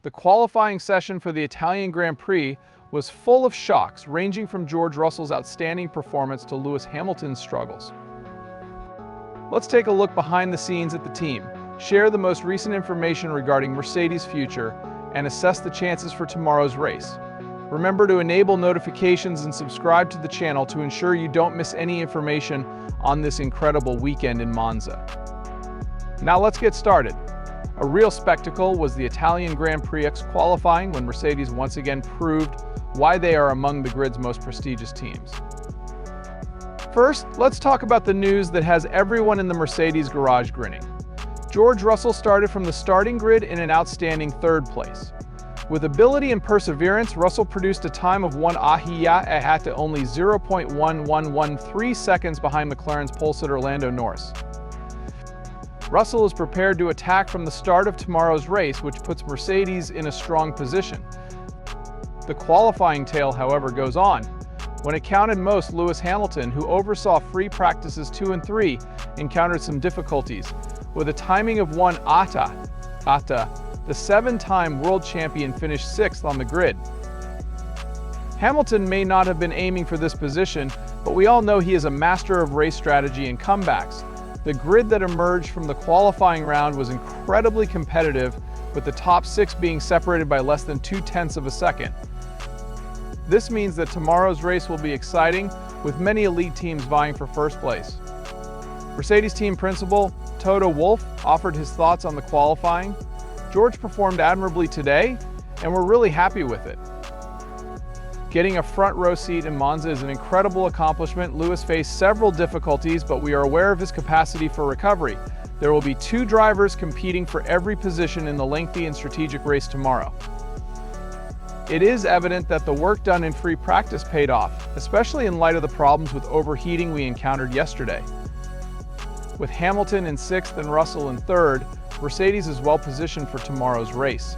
The qualifying session for the Italian Grand Prix was full of shocks, ranging from George Russell's outstanding performance to Lewis Hamilton's struggles. Let's take a look behind the scenes at the team, share the most recent information regarding Mercedes' future, and assess the chances for tomorrow's race. Remember to enable notifications and subscribe to the channel to ensure you don't miss any information on this incredible weekend in Monza. Now let's get started. A real spectacle was the Italian Grand Prix qualifying when Mercedes once again proved why they are among the grid's most prestigious teams. First, let's talk about the news that has everyone in the Mercedes garage grinning. George Russell started from the starting grid in an outstanding third place. With ability and perseverance, Russell produced a time of 1 ahia at only 0.1113 seconds behind McLaren's pole sitter Lando Norris. Russell is prepared to attack from the start of tomorrow's race, which puts Mercedes in a strong position. The qualifying tale, however, goes on. When it counted most, Lewis Hamilton, who oversaw free practices 2 and 3, encountered some difficulties. With a timing of 1 ATA, the 7-time world champion finished 6th on the grid. Hamilton may not have been aiming for this position, but we all know he is a master of race strategy and comebacks. The grid that emerged from the qualifying round was incredibly competitive, with the top 6 being separated by less than 0.2 of a second. This means that tomorrow's race will be exciting, with many elite teams vying for first place. Mercedes team principal Toto Wolff offered his thoughts on the qualifying. George performed admirably today, and we're really happy with it. Getting a front row seat in Monza is an incredible accomplishment. Lewis faced several difficulties, but we are aware of his capacity for recovery. There will be 2 drivers competing for every position in the lengthy and strategic race tomorrow. It is evident that the work done in free practice paid off, especially in light of the problems with overheating we encountered yesterday. With Hamilton in 6th and Russell in 3rd, Mercedes is well positioned for tomorrow's race.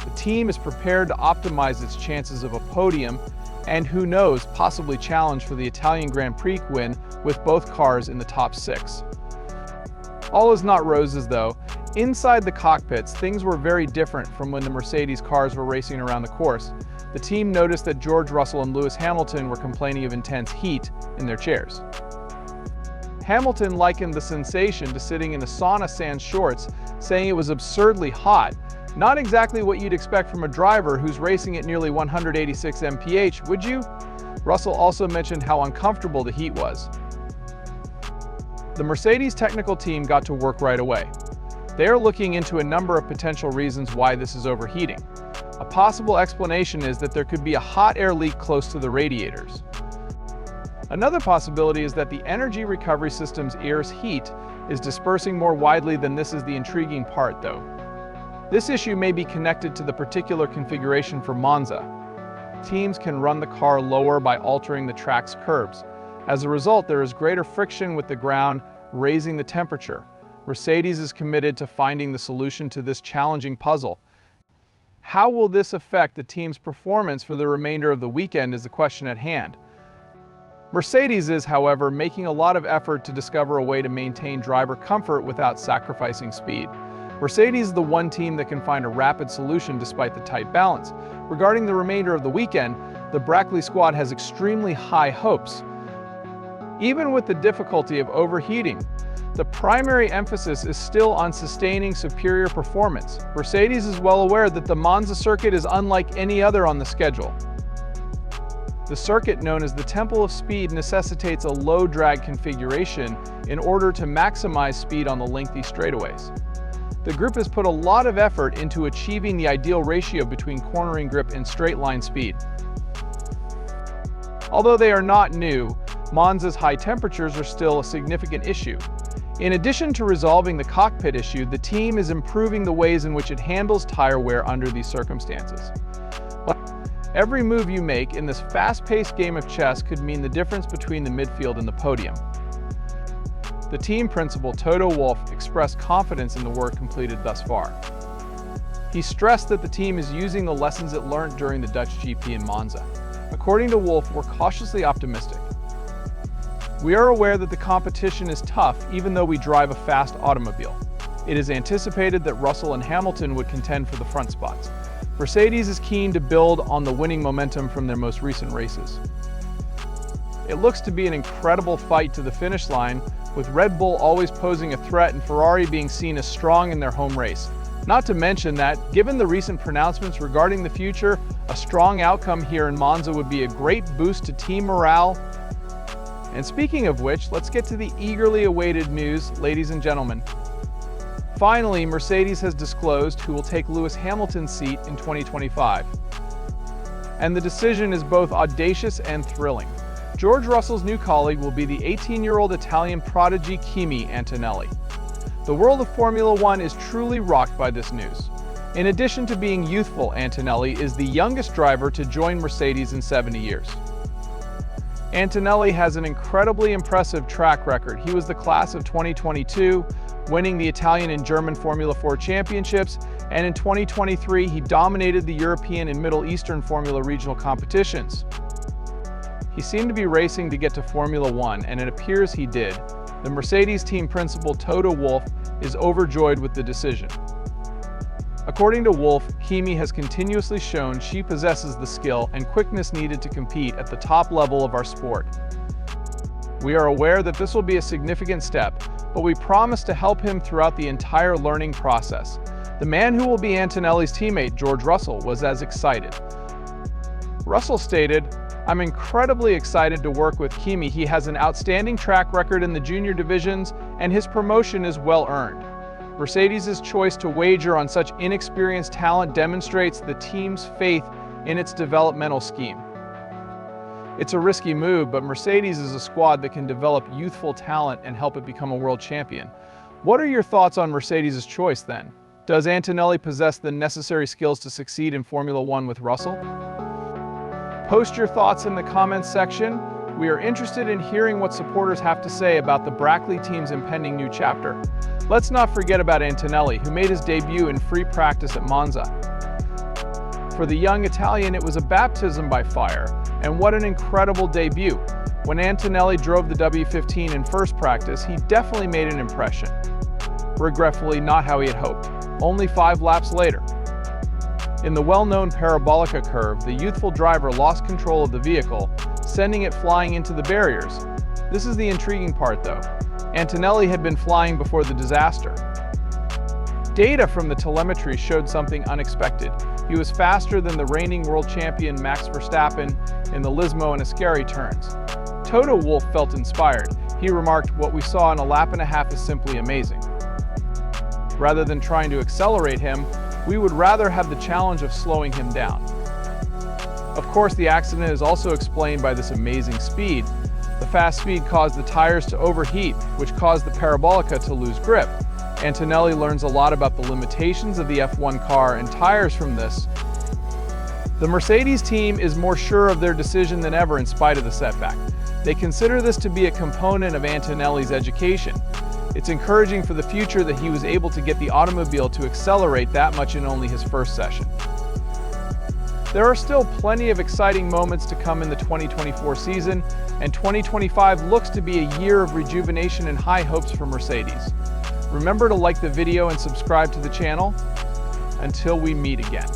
The team is prepared to optimize its chances of a podium and, who knows, possibly challenge for the Italian Grand Prix win with both cars in the top 6. All is not roses though. Inside the cockpits, things were very different from when the Mercedes cars were racing around the course. The team noticed that George Russell and Lewis Hamilton were complaining of intense heat in their chairs. Hamilton likened the sensation to sitting in a sauna sans shorts, saying it was absurdly hot. Not exactly what you'd expect from a driver who's racing at nearly 186 mph, would you? Russell also mentioned how uncomfortable the heat was. The Mercedes technical team got to work right away. They are looking into a number of potential reasons why this is overheating. A possible explanation is that there could be a hot air leak close to the radiators. Another possibility is that the energy recovery system's air's heat is dispersing more widely than this is the intriguing part, though. This issue may be connected to the particular configuration for Monza. Teams can run the car lower by altering the track's curbs. As a result, there is greater friction with the ground, raising the temperature. Mercedes is committed to finding the solution to this challenging puzzle. How will this affect the team's performance for the remainder of the weekend is the question at hand. Mercedes is, however, making a lot of effort to discover a way to maintain driver comfort without sacrificing speed. Mercedes is the one team that can find a rapid solution despite the tight balance. Regarding the remainder of the weekend, the Brackley squad has extremely high hopes. Even with the difficulty of overheating, the primary emphasis is still on sustaining superior performance. Mercedes is well aware that the Monza circuit is unlike any other on the schedule. The circuit, known as the Temple of Speed, necessitates a low drag configuration in order to maximize speed on the lengthy straightaways. The group has put a lot of effort into achieving the ideal ratio between cornering grip and straight line speed. Although they are not new, Monza's high temperatures are still a significant issue. In addition to resolving the cockpit issue, the team is improving the ways in which it handles tire wear under these circumstances. Every move you make in this fast-paced game of chess could mean the difference between the midfield and the podium. The team principal Toto Wolff expressed confidence in the work completed thus far. He stressed that the team is using the lessons it learned during the Dutch GP in Monza. According to Wolff, we're cautiously optimistic. We are aware that the competition is tough even though we drive a fast automobile. It is anticipated that Russell and Hamilton would contend for the front spots. Mercedes is keen to build on the winning momentum from their most recent races. It looks to be an incredible fight to the finish line, with Red Bull always posing a threat and Ferrari being seen as strong in their home race. Not to mention that, given the recent pronouncements regarding the future, a strong outcome here in Monza would be a great boost to team morale. And speaking of which, let's get to the eagerly awaited news, ladies and gentlemen. Finally, Mercedes has disclosed who will take Lewis Hamilton's seat in 2025. And the decision is both audacious and thrilling. George Russell's new colleague will be the 18-year-old Italian prodigy Kimi Antonelli. The world of Formula One is truly rocked by this news. In addition to being youthful, Antonelli is the youngest driver to join Mercedes in 70 years. Antonelli has an incredibly impressive track record. He was the class of 2022, winning the Italian and German Formula 4 championships, and in 2023 he dominated the European and Middle Eastern Formula regional competitions. He seemed to be racing to get to Formula One, and it appears he did. The Mercedes team principal Toto Wolff is overjoyed with the decision. According to Wolff, Kimi has continuously shown she possesses the skill and quickness needed to compete at the top level of our sport. We are aware that this will be a significant step, but we promise to help him throughout the entire learning process. The man who will be Antonelli's teammate, George Russell, was as excited. Russell stated, "I'm incredibly excited to work with Kimi. He has an outstanding track record in the junior divisions, and his promotion is well earned. Mercedes' choice to wager on such inexperienced talent demonstrates the team's faith in its developmental scheme. It's a risky move, but Mercedes is a squad that can develop youthful talent and help it become a world champion." What are your thoughts on Mercedes' choice then? Does Antonelli possess the necessary skills to succeed in Formula One with Russell? Post your thoughts in the comments section. We are interested in hearing what supporters have to say about the Brackley team's impending new chapter. Let's not forget about Antonelli, who made his debut in free practice at Monza. For the young Italian, it was a baptism by fire, and what an incredible debut. When Antonelli drove the W15 in first practice, he definitely made an impression. Regretfully, not how he had hoped, only 5 laps later. In the well-known Parabolica curve, the youthful driver lost control of the vehicle, sending it flying into the barriers. This is the intriguing part though. Antonelli had been flying before the disaster. Data from the telemetry showed something unexpected. He was faster than the reigning world champion Max Verstappen in the Lismo and Ascari turns. Toto Wolff felt inspired. He remarked, "What we saw in a lap and a half is simply amazing. Rather than trying to accelerate him, we would rather have the challenge of slowing him down." Of course, the accident is also explained by this amazing speed. The fast speed caused the tires to overheat, which caused the Parabolica to lose grip. Antonelli learns a lot about the limitations of the F1 car and tires from this. The Mercedes team is more sure of their decision than ever in spite of the setback. They consider this to be a component of Antonelli's education. It's encouraging for the future that he was able to get the automobile to accelerate that much in only his first session. There are still plenty of exciting moments to come in the 2024 season, and 2025 looks to be a year of rejuvenation and high hopes for Mercedes. Remember to like the video and subscribe to the channel. Until we meet again.